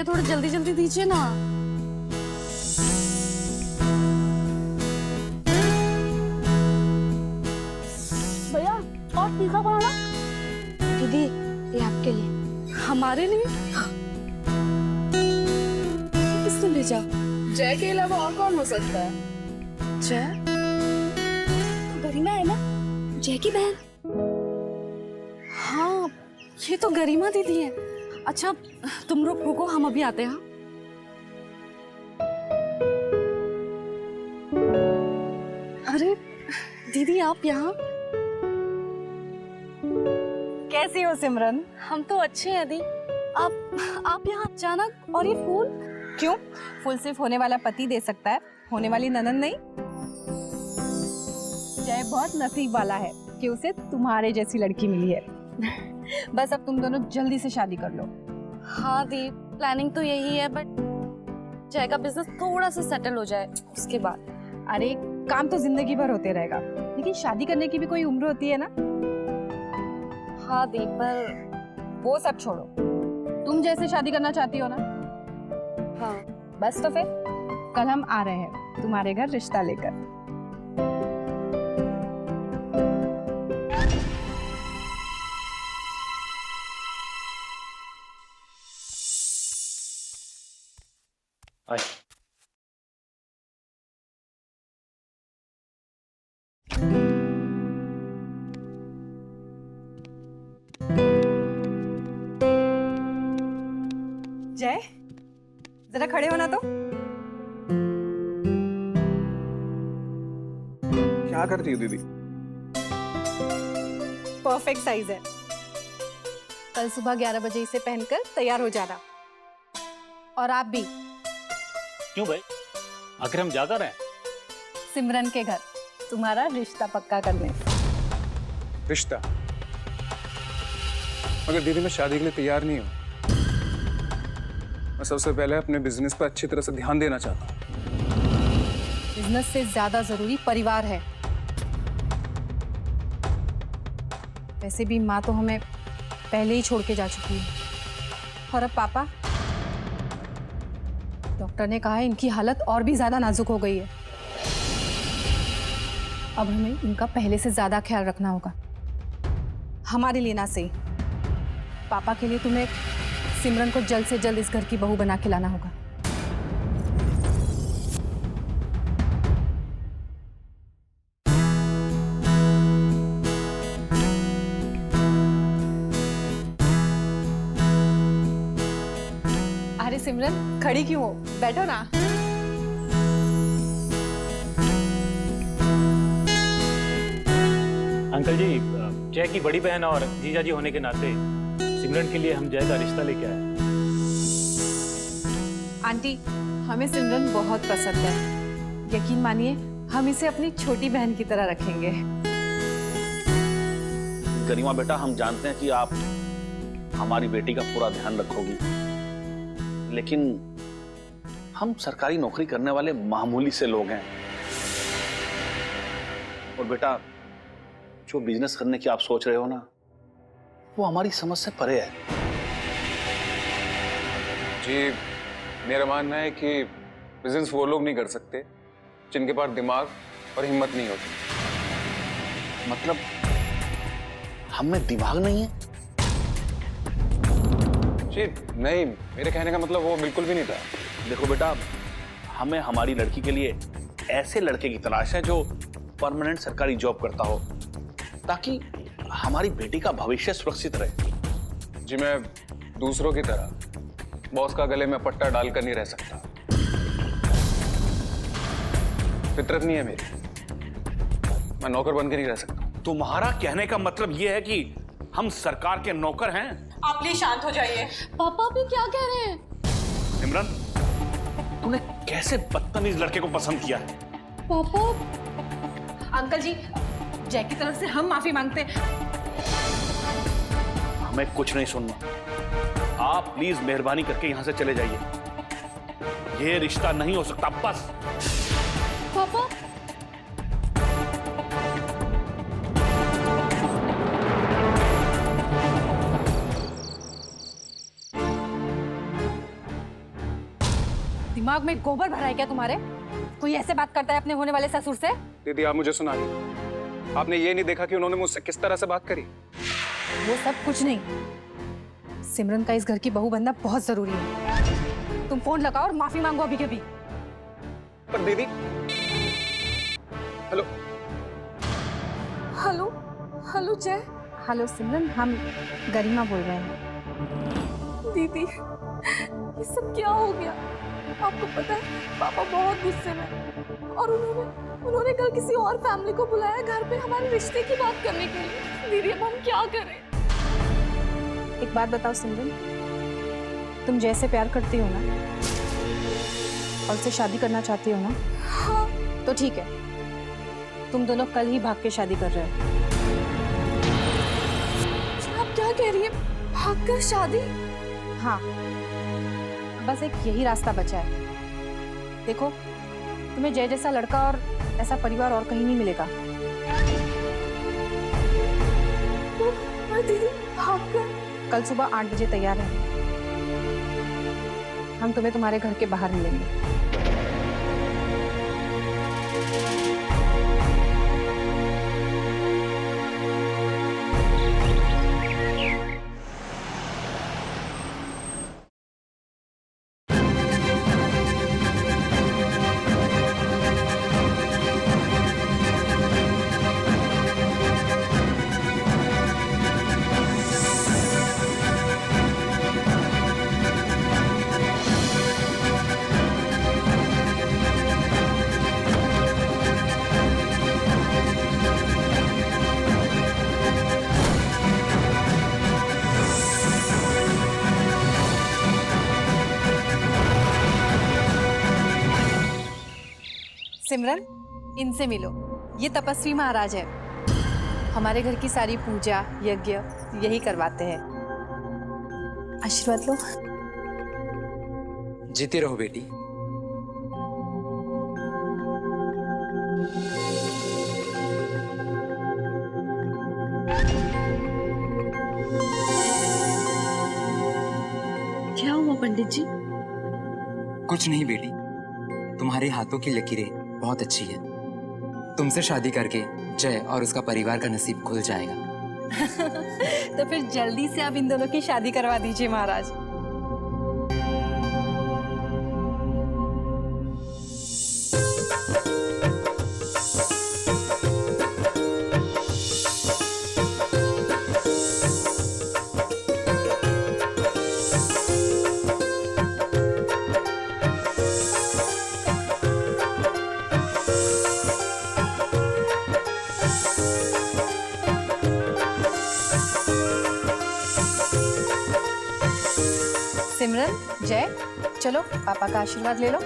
भैया थोड़ा जल्दी जल्दी दीजिए ना। भैया और तीखा बनाना। दीदी ये आपके लिए। हमारे लिए? किसने भेजा? जय के अलावा और कौन हो सकता है? जय? तो गरिमा है ना, जय की बहन। हाँ, ये तो गरिमा दीदी है। अच्छा तुम रुको, हम अभी आते हैं। अरे दीदी आप यहाँ? कैसी हो सिमरन? हम तो अच्छे हैं दी। आप यहाँ अचानक, और ये फूल? क्यों? फूल सिर्फ होने वाला पति दे सकता है, होने वाली ननद नहीं। जय बहुत नसीब वाला है कि उसे तुम्हारे जैसी लड़की मिली है। बस अब तुम दोनों जल्दी से शादी कर लो। हाँ दी, प्लानिंग तो यही है, बट जय का बिजनेस थोड़ा सा सेटल हो जाए उसके बाद। अरे काम तो जिंदगी भर होते रहेगा, लेकिन शादी करने की भी कोई उम्र होती है ना। हाँ दी, पर वो सब छोड़ो, तुम जैसे शादी करना चाहती हो ना। हाँ बस तो फिर कल हम आ रहे हैं तुम्हारे घर रिश्ता लेकर। जय जरा खड़े होना तो। क्या करती हो दीदी? परफेक्ट साइज है। कल सुबह 11 बजे इसे पहनकर तैयार हो जाना। और आप भी। क्यों भाई, आखिर हम जा कर रहे हैं? सिमरन के घर तुम्हारा रिश्ता पक्का करने। रिश्ता? मगर दीदी मैं शादी के लिए तैयार नहीं हूँ। मैं सबसे पहले अपने बिजनेस पर अच्छी तरह से ध्यान देना चाहता हूँ। बिजनेस से ज्यादा जरूरी परिवार है। वैसे भी माँ तो हमें पहले ही छोड़ के जा चुकी है। और अब पापा, डॉक्टर ने कहा है इनकी हालत और भी ज्यादा नाजुक हो गई है। अब हमें इनका पहले से ज्यादा ख्याल रखना होगा, हमारे लिए ना सही, पापा के लिए। तुम्हें सिमरन को जल्द से जल्द इस घर की बहू बना के लाना होगा। अरे सिमरन खड़ी क्यों हो, बैठो ना। अंकल जी, जय की बड़ी बहन और जीजाजी होने के नाते सिमरन के लिए हम जय का रिश्ता लेके आए। आंटी, हमें सिमरन बहुत पसंद है। यकीन मानिए हम इसे अपनी छोटी बहन की तरह रखेंगे। गरिमा बेटा, हम जानते हैं कि आप हमारी बेटी का पूरा ध्यान रखोगी, लेकिन हम सरकारी नौकरी करने वाले मामूली से लोग हैं। और बेटा, जो बिजनेस करने की आप सोच रहे हो ना, वो हमारी समझ से परे है। जी, मेरा मानना है कि बिजनेस वो लोग नहीं कर सकते जिनके पास दिमाग और हिम्मत नहीं होती। मतलब हम में दिमाग नहीं है? जी नहीं, मेरे कहने का मतलब वो बिल्कुल भी नहीं था। देखो बेटा, हमें हमारी लड़की के लिए ऐसे लड़के की तलाश है जो परमानेंट सरकारी जॉब करता हो, ताकि हमारी बेटी का भविष्य सुरक्षित रहे। जी मैं दूसरों की तरह बॉस का गले में पट्टा डालकर नहीं रह सकता। फितरत नहीं है मेरी, मैं नौकर बनकर नहीं रह सकता। तुम्हारा कहने का मतलब यह है कि हम सरकार के नौकर हैं? आप प्लीज शांत हो जाइए। पापा भी क्या कह रहे हैं? सिमरन, तूने कैसे बदतमीज लड़के को पसंद किया है? पापा अंकल जी, जय की तरफ से हम माफी मांगते हैं। हमें कुछ नहीं सुनना। आप प्लीज मेहरबानी करके यहां से चले जाइए। ये रिश्ता नहीं हो सकता, बस। पापा दिमाग में गोबर भरा है क्या तुम्हारे? कोई ऐसे बात करता है अपने होने वाले ससुर से? दीदी आप मुझे सुनाइए, आपने ये नहीं देखा कि उन्होंने मुझसे किस तरह से बात करी? वो सब कुछ नहीं। सिमरन का इस घर की बहू बनना बहुत जरूरी है। तुम फोन लगाओ और माफी मांगो अभी के भी। पर दीदी, हेलो हेलो हेलो जय। हेलो सिमरन, हम गरिमा बोल रहे हैं। दीदी ये सब क्या हो गया? आपको पता है पापा बहुत गुस्से में, और उन्होंने कल किसी और फैमिली को बुलाया घर पे हमारे रिश्ते की बात करने के लिए। दीदी अब हम क्या करें? एक बात बताओ सिमरन, तुम जैसे प्यार करती हो ना और उससे शादी करना चाहती हो ना? हाँ। तो ठीक है, तुम दोनों कल ही भाग के शादी कर रहे हो। आप क्या कह रही है? भागकर शादी? हाँ, बस एक यही रास्ता बचा है। देखो, तुम्हें जय जैसा लड़का और ऐसा परिवार और कहीं नहीं मिलेगा। पर दीदी भागकर? कल सुबह 8 बजे तैयार हैं। हम तुम्हें तुम्हारे घर के बाहर मिलेंगे। सिमरन, इनसे मिलो। ये तपस्वी महाराज है। हमारे घर की सारी पूजा यज्ञ यही करवाते हैं। आशीर्वाद लो। जीती रहो बेटी। क्या हुआ पंडित जी? कुछ नहीं बेटी, तुम्हारे हाथों की लकीरें बहुत अच्छी है। तुमसे शादी करके जय और उसका परिवार का नसीब खुल जाएगा। तो फिर जल्दी से आप इन दोनों की शादी करवा दीजिए महाराज। सिमरन, जय, चलो पापा का आशीर्वाद ले लो।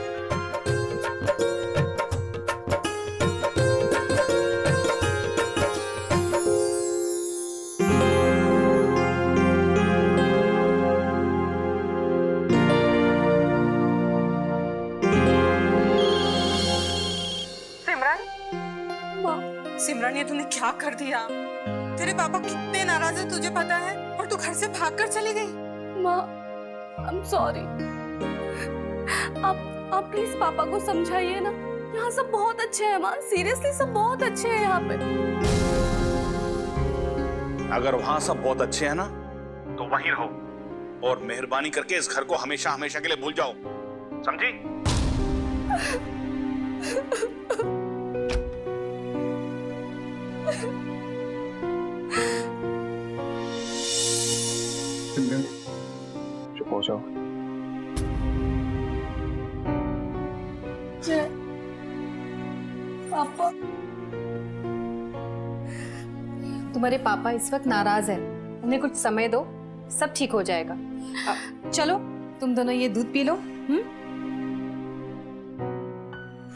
सिमरन, ये तूने क्या कर दिया? तेरे पापा कितने नाराज है तुझे पता है, और तू घर से भागकर चली गई। माँ, I'm sorry। आप प्लीज पापा को समझाइए ना। यहाँ सब बहुत अच्छे हैं माँ, सीरियसली सब बहुत अच्छे हैं यहाँ पे। अगर वहां सब बहुत अच्छे हैं ना, तो वहीं रहो और मेहरबानी करके इस घर को हमेशा हमेशा के लिए भूल जाओ, समझी? चुप हो जाओ। जय, पापा। तुम्हारे पापा इस वक्त नाराज हैं। उन्हें कुछ समय दो, सब ठीक हो जाएगा। चलो तुम दोनों ये दूध पी लो।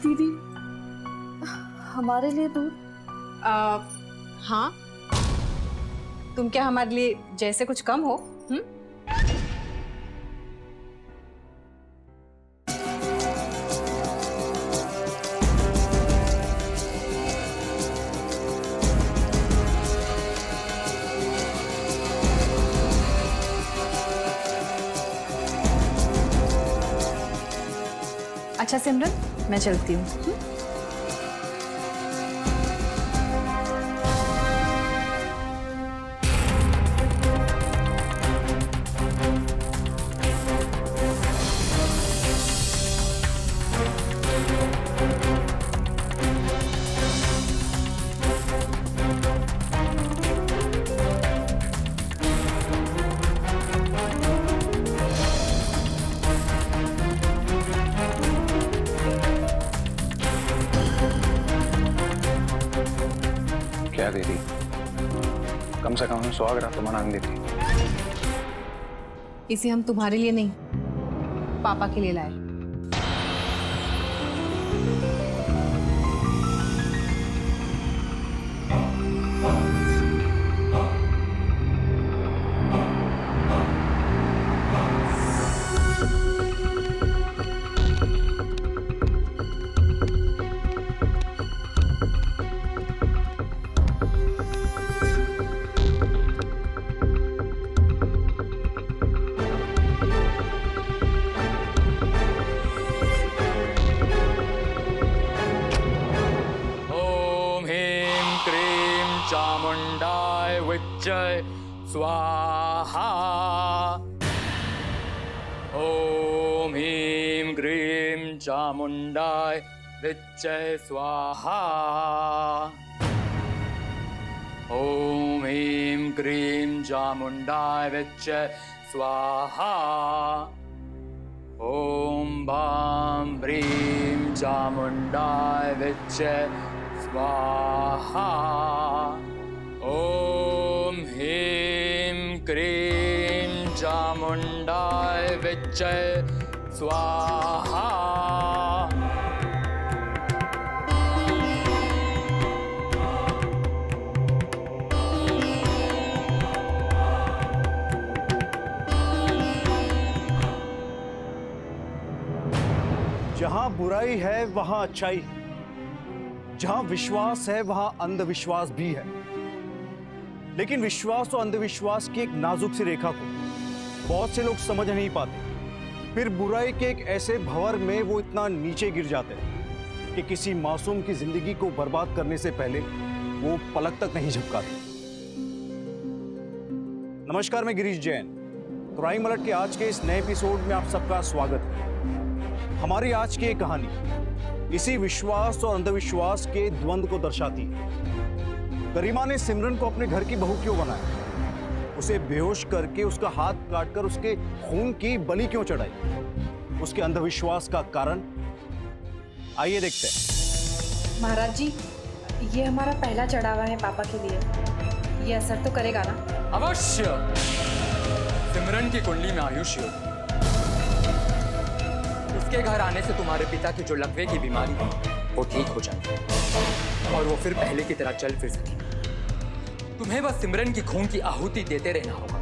दीदी, हमारे लिए दूध? हाँ, तुम क्या हमारे लिए जैसे कुछ कम हो? अच्छा सिमरन, मैं चलती हूँ। क्या दीदी, कम से कम हम सुहागरात तो मना देती। इसे हम तुम्हारे लिए नहीं, पापा के लिए लाए। चामुंडाय विच्चय स्वाहा। ओम ह्रीं क्रीं चामुंडाय विच्चय स्वाहा। ओम ह्रीं क्रीं चामुंडाय विच्चय स्वाहा। ओम बां ह्रीं चामुंडाय विच्चय स्वाहा। ओम ह्रीं क्रीं चामुंडाय विच्चय स्वाहा। जहां बुराई है वहां अच्छाई है, जहां विश्वास है वहां अंधविश्वास भी है। लेकिन विश्वास और अंधविश्वास की एक नाजुक सी रेखा को बहुत से लोग समझ नहीं पाते। फिर बुराई के एक ऐसे भंवर में वो इतना नीचे गिर जाते हैं कि किसी मासूम की जिंदगी को बर्बाद करने से पहले वो पलक तक नहीं झपकाते। नमस्कार, मैं गिरीश जैन। क्राइम अलर्ट के आज के इस नए एपिसोड में आप सबका स्वागत है। हमारी आज की एक कहानी इसी विश्वास और अंधविश्वास के द्वंद्व को दर्शाती है। गरिमा ने सिमरन को अपने घर की बहू क्यों बनाया? उसे बेहोश करके उसका हाथ काटकर उसके खून की बलि क्यों चढ़ाई? उसके अंधविश्वास का कारण आइए देखते हैं। महाराज जी, ये हमारा पहला चढ़ावा है पापा के लिए। ये असर तो करेगा ना? अवश्य। सिमरन की कुंडली में आयुष्य होगी। उसके घर आने से तुम्हारे पिता की जो लकवे की बीमारी है वो ठीक हो जाएगी और वो फिर पहले की तरह चल फिर सकेगी। तुम्हें बस सिमरन की खून की आहुति देते रहना होगा।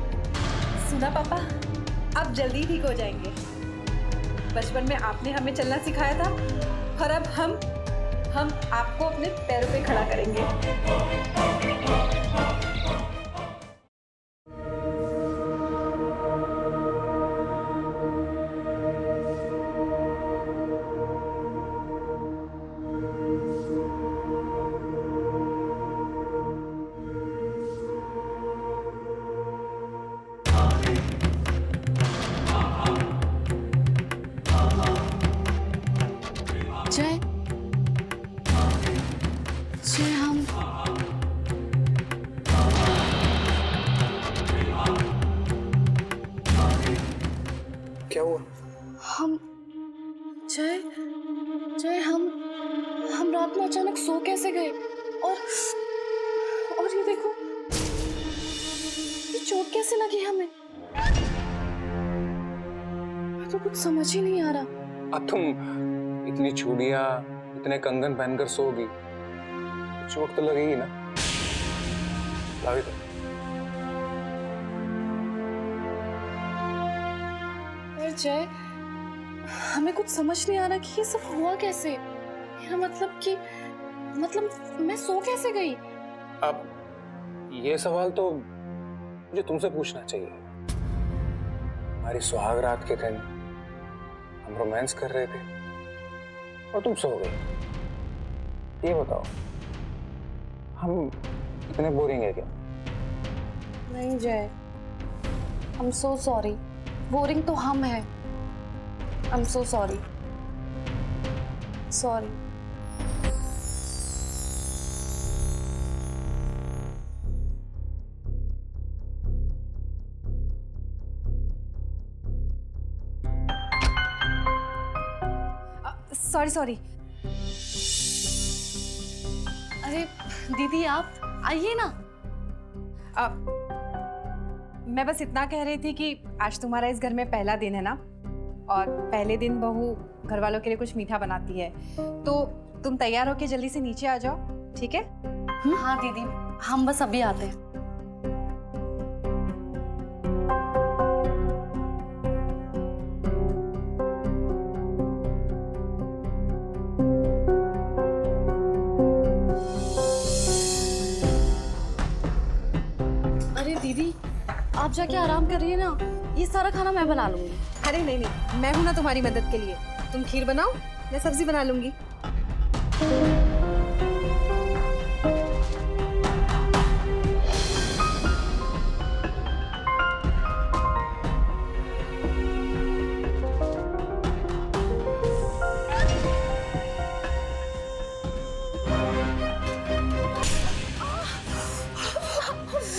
सुना पापा, आप जल्दी ठीक हो जाएंगे। बचपन में आपने हमें चलना सिखाया था और अब हम आपको अपने पैरों पे खड़ा करेंगे। क्या हुआ? जय हम रात में अचानक सो कैसे गए? और ये देखो, ये चोट कैसे लगी हमें? तो कुछ समझ ही नहीं आ रहा। अब तुम इतनी चूड़ियां, इतने कंगन पहनकर सोगी, चोट तो लगेगी ना। लावी तो। जय, हमें कुछ समझ नहीं आ रहा कि ये सब हुआ कैसे। मेरा मतलब मैं सो कैसे गई? अब ये सवाल तो मुझे तुमसे पूछना चाहिए। हमारी सुहाग रात के दिन हम रोमांस कर रहे थे, और तुम सो गई। ये बताओ, हम इतने बोरिंग है क्या? नहीं जय, I am so sorry. Boring तो हम हैं। I am so sorry. Sorry. Sorry sorry. अरे दीदी आप आइए ना। मैं बस इतना कह रही थी कि आज तुम्हारा इस घर में पहला दिन है ना, और पहले दिन बहू घर वालों के लिए कुछ मीठा बनाती है, तो तुम तैयार होके जल्दी से नीचे आ जाओ, ठीक है? हाँ दीदी, हम बस अभी आते हैं। अरे दीदी, आप जाके आराम करिए ना, ये सारा खाना मैं बना लूंगी। अरे नहीं नहीं, मैं हूं ना तुम्हारी मदद के लिए। तुम खीर बनाओ, मैं सब्जी बना लूंगी।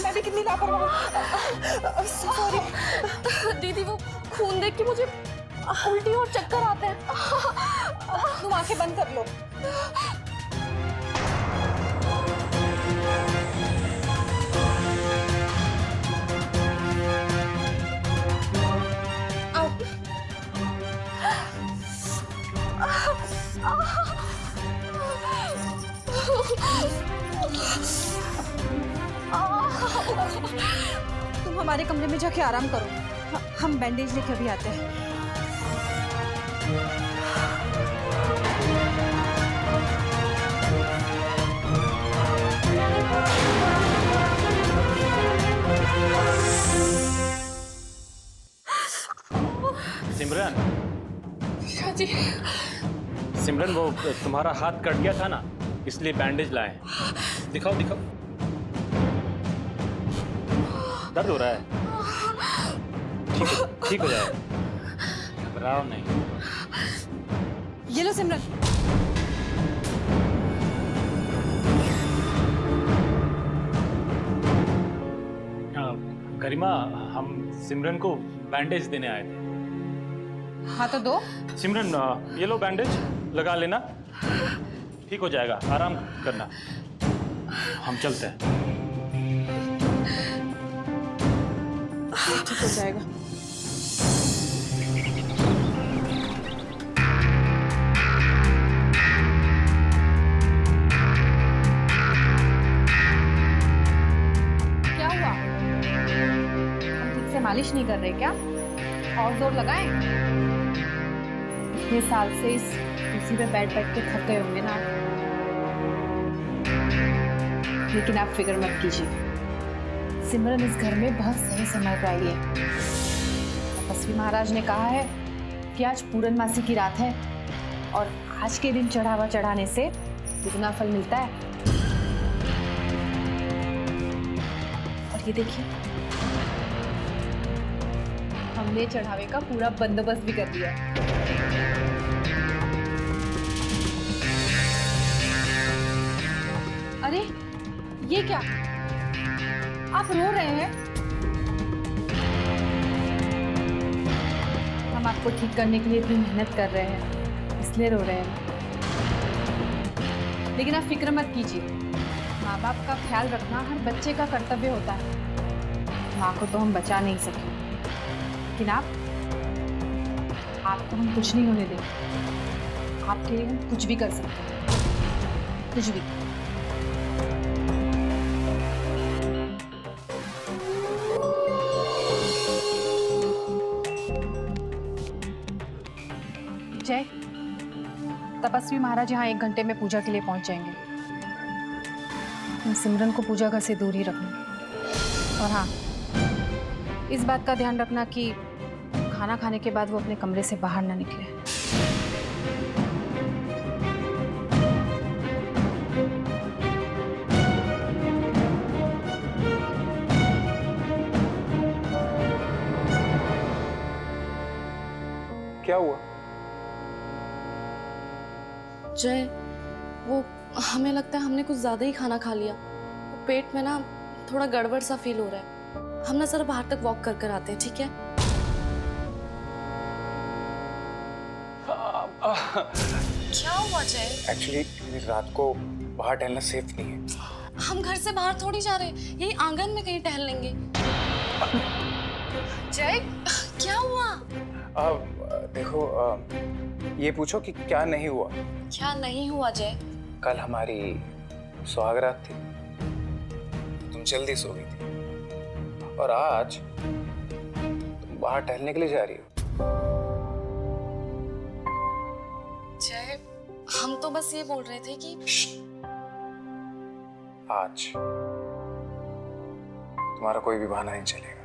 मैं भी कितनी लापरवाह। सॉरी दीदी, वो खून देख के मुझे उल्टी और चक्कर आते हैं। तुम आंखें बंद कर लो। तुम हमारे कमरे में जाके आराम करो, हम बैंडेज लेके अभी आते हैं। सिमरन, जी सिमरन वो तुम्हारा हाथ कट गया था ना, इसलिए बैंडेज लाए हैं। दिखाओ दिखाओ, दर्द हो रहा है? ठीक हो जाएगा, घबराओ नहीं। ये लो सिमरन। गरिमा, हम सिमरन को बैंडेज देने आए थे। हाँ तो दो। सिमरन, ये लो बैंडेज, लगा लेना, ठीक हो जाएगा, आराम करना। हम चलते हैं। ठीक हो जाएगा। क्या हुआ? हम ठीक से मालिश नहीं कर रहे क्या? और जोर लगाएं? इतने साल से इस कुर्सी पे बैठ के थक गए होंगे ना, लेकिन आप फिक्र मत कीजिए, सिमरन इस घर में बहुत सही समय पर आई है। तपस्वी महाराज ने कहा है कि आज पूर्णमासी की रात है और आज के दिन चढ़ावा चढ़ाने से दुगना फल मिलता है। और ये देखिए, हमने चढ़ावे का पूरा बंदोबस्त भी कर दिया है। अरे ये क्या, आप रो रहे हैं? हम आपको ठीक करने के लिए इतनी मेहनत कर रहे हैं, इसलिए रो रहे हैं। लेकिन आप फिक्र मत कीजिए, माँ बाप का ख्याल रखना हर बच्चे का कर्तव्य होता है। माँ को तो हम बचा नहीं सके, लेकिन आपको हम कुछ नहीं होने देंगे। आपके लिए हम कुछ भी कर सकते हैं, कुछ भी। जय, तपस्वी महाराज यहाँ 1 घंटे में पूजा के लिए पहुंच जाएंगे। तुम सिमरन को पूजा घर से दूर ही रखना। और हाँ, इस बात का ध्यान रखना कि खाना खाने के बाद वो अपने कमरे से बाहर ना निकले। क्या हुआ? जय, वो हमें लगता है हमने कुछ ज्यादा ही खाना खा लिया। पेट में ना थोड़ा गड़बड़ सा फील हो रहा है। हम ना जरा बाहर तक वॉक कर कर आते हैं, ठीक है? क्या हुआ जय? एक्चुअली रात को बाहर टहलना सेफ नहीं है। हम घर से बाहर थोड़ी जा रहे हैं, यही आंगन में कहीं टहल लेंगे। जय, क्या हुआ? देखो, ये पूछो कि क्या नहीं हुआ। क्या नहीं हुआ जय? कल हमारी सुहागरात थी, तुम जल्दी सो गई थी, और आज तुम बाहर टहलने के लिए जा रही हो। जय, हम तो बस ये बोल रहे थे कि आज तुम्हारा कोई भी बहाना नहीं चलेगा।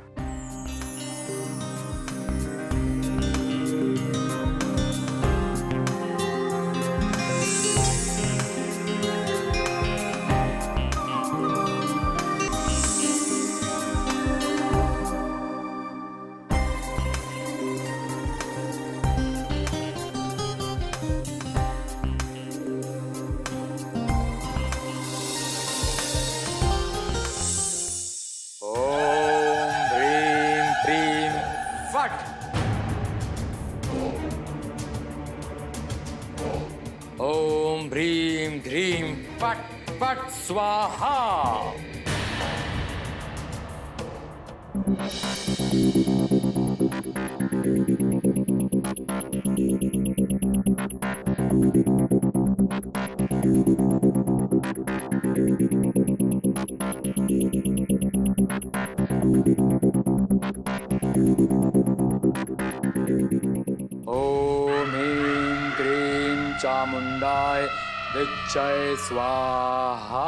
ओम ह्रीं ह्रीं फट फट स्वाहा। ओम ह्रीं क्रीं चामुंडाय विच्चय स्वाहा।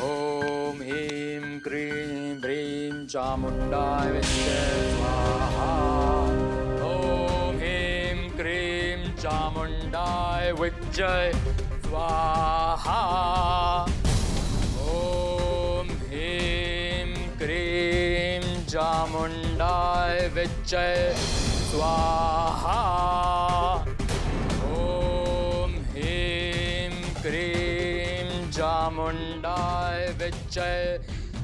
ओम ह्रीं क्रीं ह्रीं चामुंडाय विच्चय स्वाहा। ओम ह्रीं क्रीं चामुंडाय विच्चय स्वाहा। ओम ह्रीं क्रीं चामुंडाय विच्चय स्वाहा। ओम ह्रीं क्रीं चामुंडाय विच्चय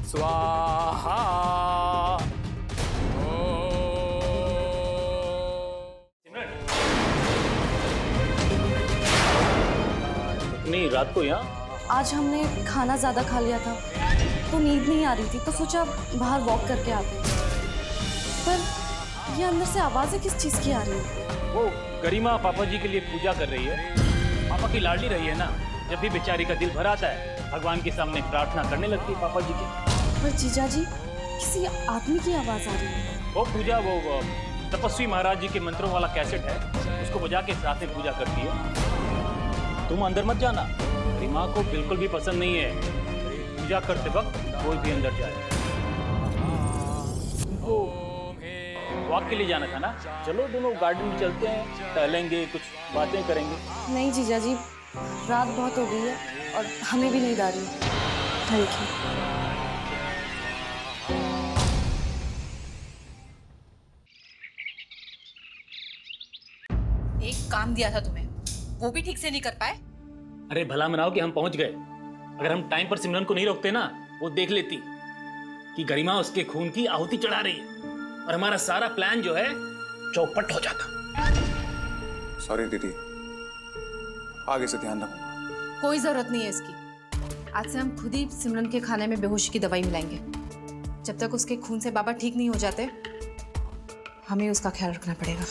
स्वाहा। नहीं, रात को यहाँ आज हमने खाना ज्यादा खा लिया था तो नींद नहीं आ रही थी, तो सोचा बाहर वॉक करके आते हैं। पर ये अंदर से आवाजें किस चीज की आ रही है? वो गरिमा पापा जी के लिए पूजा कर रही है। पापा की लाडली रही है ना, जब भी बेचारी का दिल भर आता है भगवान के सामने प्रार्थना करने लगती है पापा जी की। पर जीजा जी, किसी आदमी की आवाज आ रही है। वो पूजा वो तपस्वी महाराज जी के मंत्रों वाला कैसेट है, उसको बजा के साथ में पूजा करती है। तुम अंदर मत जाना, गरिमा को बिल्कुल भी पसंद नहीं है पूजा करते वक्त कोई भी अंदर जाए। वॉक के लिए जाना था ना, चलो दोनों गार्डन में चलते हैं, टहलेंगे, कुछ बातें करेंगे। नहीं जीजा जी, रात बहुत हो गई है और हमें भी नींद आ रही है। Thank you. एक काम दिया था तुम्हें, वो भी ठीक से नहीं कर पाए। अरे भला मनाओ कि हम पहुंच गए। अगर हम टाइम पर सिमरन को नहीं रोकते ना, वो देख लेती कि गरिमा उसके खून की आहुति चढ़ा रही है और हमारा सारा प्लान जो है चौपट हो जाता। सॉरी दीदी, आगे से ध्यान रखूंगा। कोई जरूरत नहीं है इसकी। आज से हम खुद ही सिमरन के खाने में बेहोशी की दवाई मिलाएंगे। जब तक उसके खून से बाबा ठीक नहीं हो जाते, हमें उसका ख्याल रखना पड़ेगा।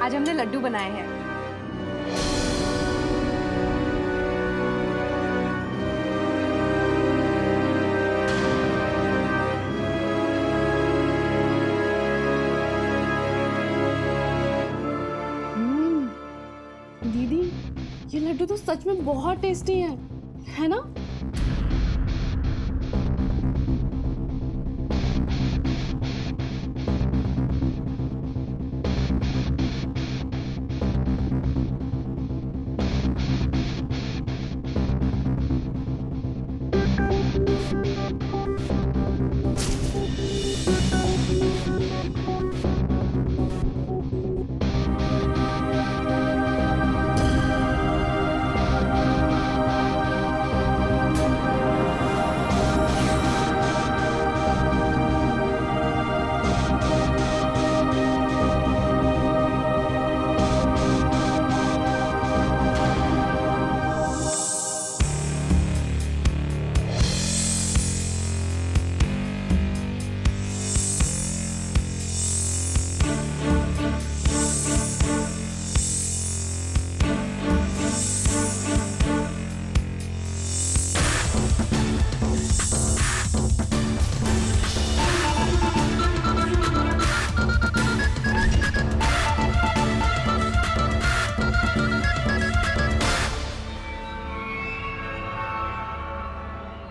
आज हमने लड्डू बनाए हैं। दीदी, ये लड्डू तो सच में बहुत टेस्टी है ना?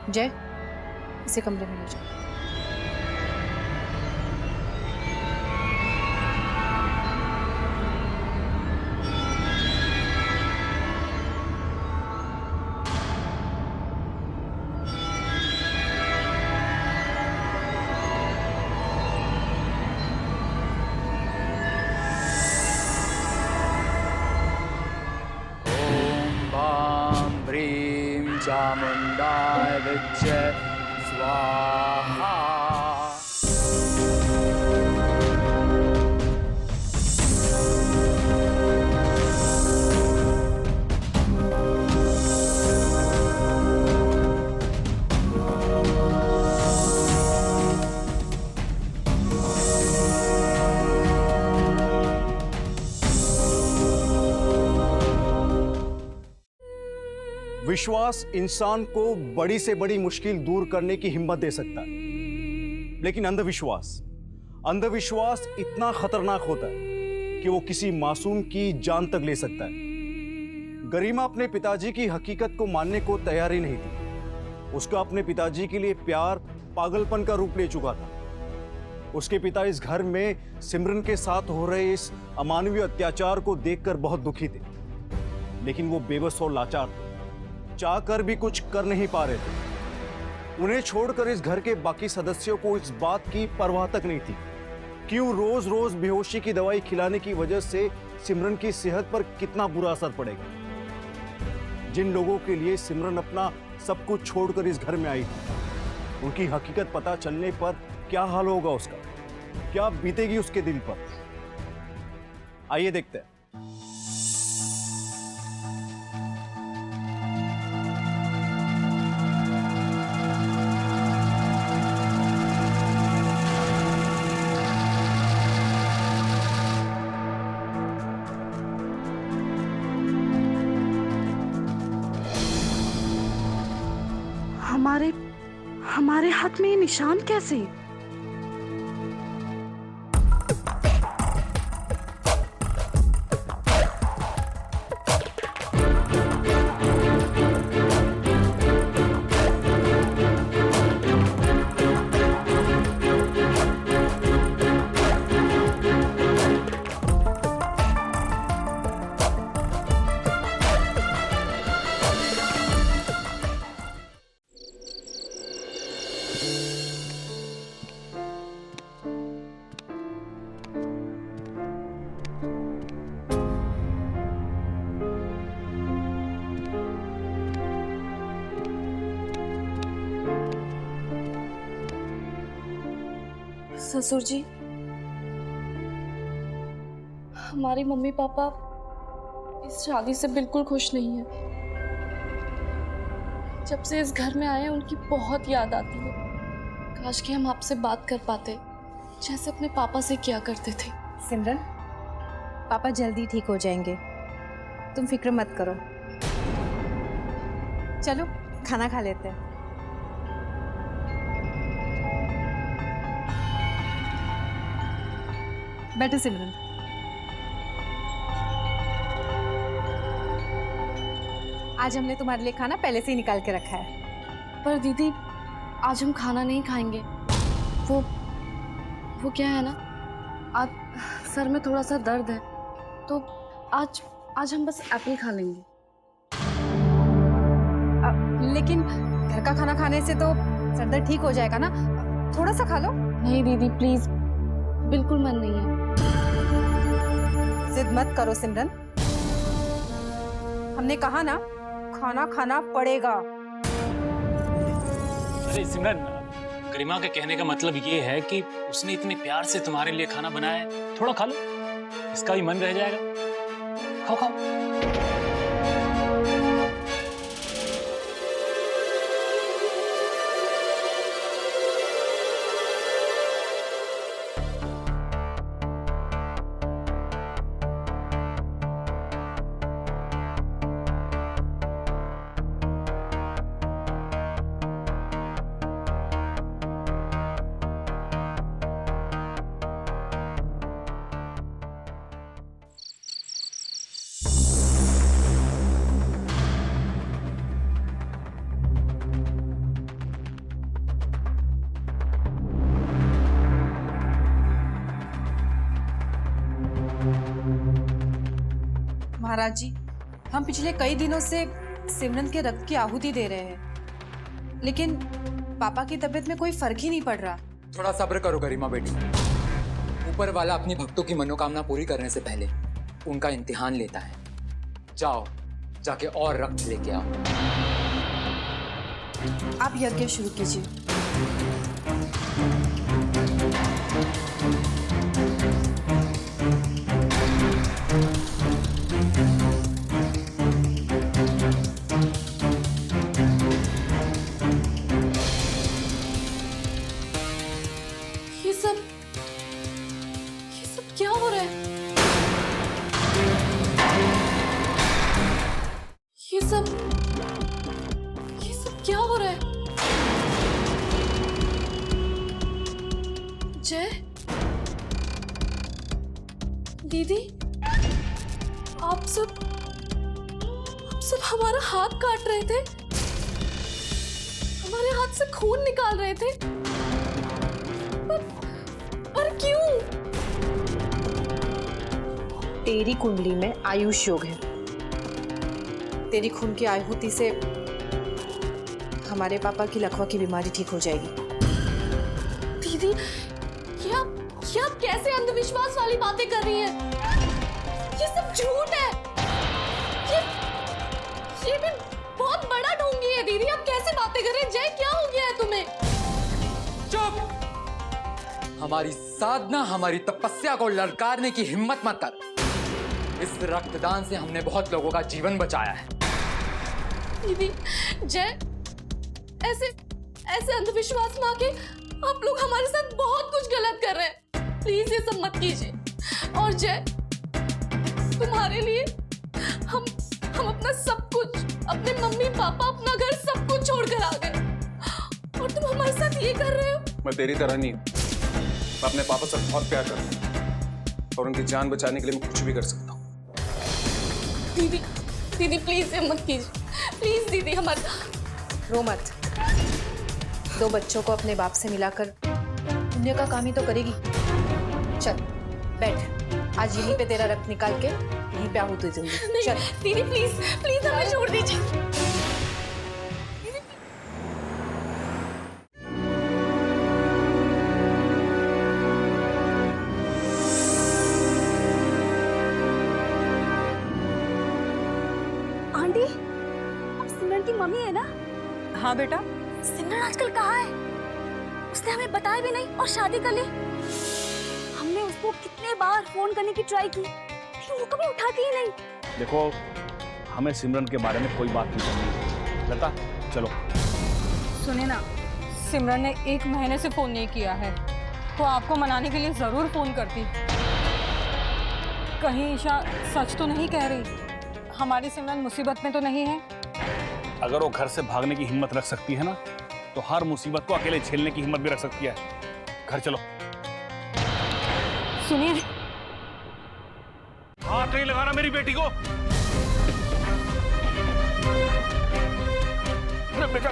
जय, इसे कमरे में ले जाओ। चामुंडाय विद्ये स्वाहा। विश्वास इंसान को बड़ी से बड़ी मुश्किल दूर करने की हिम्मत दे सकता है, लेकिन अंधविश्वास इतना खतरनाक होता है कि वो किसी मासूम की जान तक ले सकता है। गरिमा अपने पिताजी की हकीकत को मानने को तैयार ही नहीं थी। उसका अपने पिताजी के लिए प्यार पागलपन का रूप ले चुका था। उसके पिता इस घर में सिमरन के साथ हो रहे इस अमानवीय अत्याचार को देखकर बहुत दुखी थे, लेकिन वो बेबस और लाचार थे, चाहकर भी कुछ कर नहीं पा रहे थे। उन्हें छोड़कर इस घर के बाकी सदस्यों को इस बात की परवाह तक नहीं थी कि रोज रोज बेहोशी की दवाई खिलाने की वजह से सिमरन की सेहत पर कितना बुरा असर पड़ेगा। जिन लोगों के लिए सिमरन अपना सब कुछ छोड़कर इस घर में आई थी, उनकी हकीकत पता चलने पर क्या हाल होगा उसका, क्या बीतेगी उसके दिल पर। आइए देखते हैं। हमारे हाथ में ये निशान कैसे? ससुर जी, हमारी मम्मी पापा इस शादी से बिल्कुल खुश नहीं है। जब से इस घर में आए उनकी बहुत याद आती है। काश कि हम आपसे बात कर पाते जैसे अपने पापा से किया करते थे। सिमरन, पापा जल्दी ठीक हो जाएंगे, तुम फिक्र मत करो। चलो खाना खा लेते हैं। बैठो सिमरन। आज हमने तुम्हारे लिए खाना पहले से ही निकाल के रखा है। पर दीदी, आज हम खाना नहीं खाएंगे। वो क्या है ना, आज सर में थोड़ा सा दर्द है, तो आज हम बस एप्पल खा लेंगे। लेकिन घर का खाना खाने से तो सर दर्द ठीक हो जाएगा ना, थोड़ा सा खा लो। नहीं दीदी प्लीज, बिल्कुल मन नहीं है। जिद मत करो सिमरन, हमने कहा ना खाना खाना पड़ेगा। अरे सिमरन, गरिमा के कहने का मतलब ये है कि उसने इतने प्यार से तुम्हारे लिए खाना बनाया है, थोड़ा खा लो, इसका भी मन रह जाएगा। खाओ खाओ। महाराज जी, हम पिछले कई दिनों से सिमरन के रक्त की आहुति दे रहे हैं, लेकिन पापा की तबीयत में कोई फर्क ही नहीं पड़ रहा। थोड़ा सब्र करो गरिमा बेटी। ऊपर वाला अपनी भक्तों की मनोकामना पूरी करने से पहले उनका इम्तिहान लेता है। जाओ, जाके और रक्त लेके आओ। आप यज्ञ शुरू कीजिए। ये सब क्या हो रहा है? ये सब क्या हो रहा है? जय, दीदी, आप सब हमारा हाथ काट रहे थे, हमारे हाथ से खून निकाल रहे थे, पर क्यों? तेरी कुंडली में आयुष योग है। तेरी खून की आहुति से हमारे पापा की लकवा की बीमारी ठीक हो जाएगी। दीदी, ये आप कैसे अंधविश्वास वाली बातें कर रही हैं? ये सब झूठ है। ये भी बहुत बड़ा ढोंगी है दीदी। आप कैसे बातें कर रहे हैं? जय, क्या हो गया है तुम्हें? चुप! हमारी साधना, हमारी तपस्या को ललकारने की हिम्मत मत कर। इस रक्तदान से हमने बहुत लोगों का जीवन बचाया है। दीदी, जय, ऐसे अंधविश्वास में आके आप लोग हमारे साथ बहुत कुछ गलत कर रहे हैं। प्लीज ये सब मत कीजिए। और जय, तुम्हारे लिए हम अपना सब कुछ, अपने मम्मी पापा, अपना घर, सब कुछ छोड़कर आ गए, और तुम हमारे साथ ये कर रहे हो। मैं तेरी तरह नहीं हूँ। मैं अपने पापा से बहुत प्यार करता हूँ और उनकी जान बचाने के लिए मैं कुछ भी कर सकता हूँ। दीदी प्लीज ये मत कीजिए। प्लीज दीदी, हमारे रो मत। 2 बच्चों को अपने बाप से मिलाकर पुण्य का काम ही तो करेगी। चल बैठ, आज यहीं पे तेरा रक्त निकाल के यहीं पे आहुति दूंगी। चल दीदी, प्लीज हमें छोड़ दीजिए। आंटी, आप सिमरन की मम्मी है ना? हाँ बेटा। सिमरन आजकल कहाँ है? उसने हमें बताया भी नहीं और शादी कर ली। हमने उसको कितने बार फोन करने की ट्राई की, लेकिन वो कभी उठाती ही नहीं। देखो, हमें सिमरन के बारे में कोई बात नहीं करनी। लता, चलो। सुने ना, सिमरन ने 1 महीने से फोन नहीं किया है, तो आपको मनाने के लिए जरूर फोन करती। कहीं ईशा सच तो नहीं कह रही? हमारी सिमरन मुसीबत में तो नहीं है? अगर वो घर से भागने की हिम्मत रख सकती है ना, तो हर मुसीबत को अकेले झेलने की हिम्मत भी रख सकती है। घर चलो। सुनिए, हाथ नहीं लगाना मेरी बेटी को। बेटा, बेटा,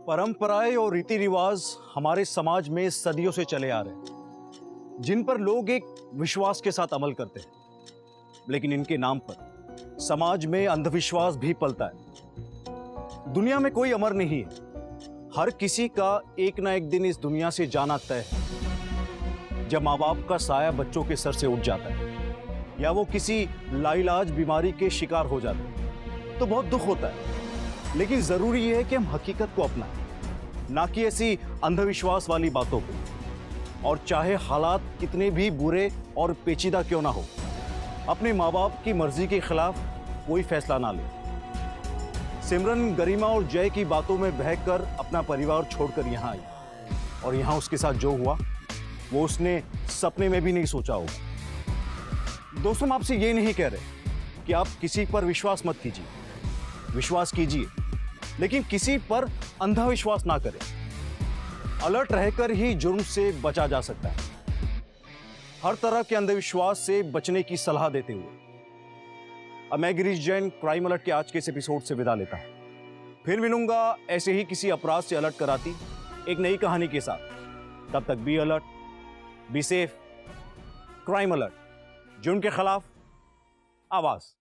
परंपराएं और रीति रिवाज हमारे समाज में सदियों से चले आ रहे हैं, जिन पर लोग एक विश्वास के साथ अमल करते हैं, लेकिन इनके नाम पर समाज में अंधविश्वास भी पलता है। दुनिया में कोई अमर नहीं है। हर किसी का एक ना एक दिन इस दुनिया से जाना तय है। जब माँ बाप का साया बच्चों के सर से उठ जाता है या वो किसी लाइलाज बीमारी के शिकार हो जाते हैं तो बहुत दुख होता है, लेकिन जरूरी है कि हम हकीकत को अपनाएं, ना कि ऐसी अंधविश्वास वाली बातों को। और चाहे हालात कितने भी बुरे और पेचीदा क्यों ना हो, अपने माँ बाप की मर्जी के खिलाफ कोई फैसला ना ले। सिमरन गरिमा और जय की बातों में बहकर अपना परिवार छोड़कर यहाँ आई, और यहाँ उसके साथ जो हुआ वो उसने सपने में भी नहीं सोचा होगा। दोस्तों, हम आपसे ये नहीं कह रहे कि आप किसी पर विश्वास मत कीजिए, विश्वास कीजिए, लेकिन किसी पर अंधविश्वास ना करें। अलर्ट रहकर ही जुर्म से बचा जा सकता है। हर तरह के अंधविश्वास से बचने की सलाह देते हुए अब मैं गिरीश जैन क्राइम अलर्ट के आज के इस एपिसोड से विदा लेता हूं। फिर मिलूंगा ऐसे ही किसी अपराध से अलर्ट कराती एक नई कहानी के साथ। तब तक be alert, be safe. Crime alert, जुर्म के खिलाफ आवाज।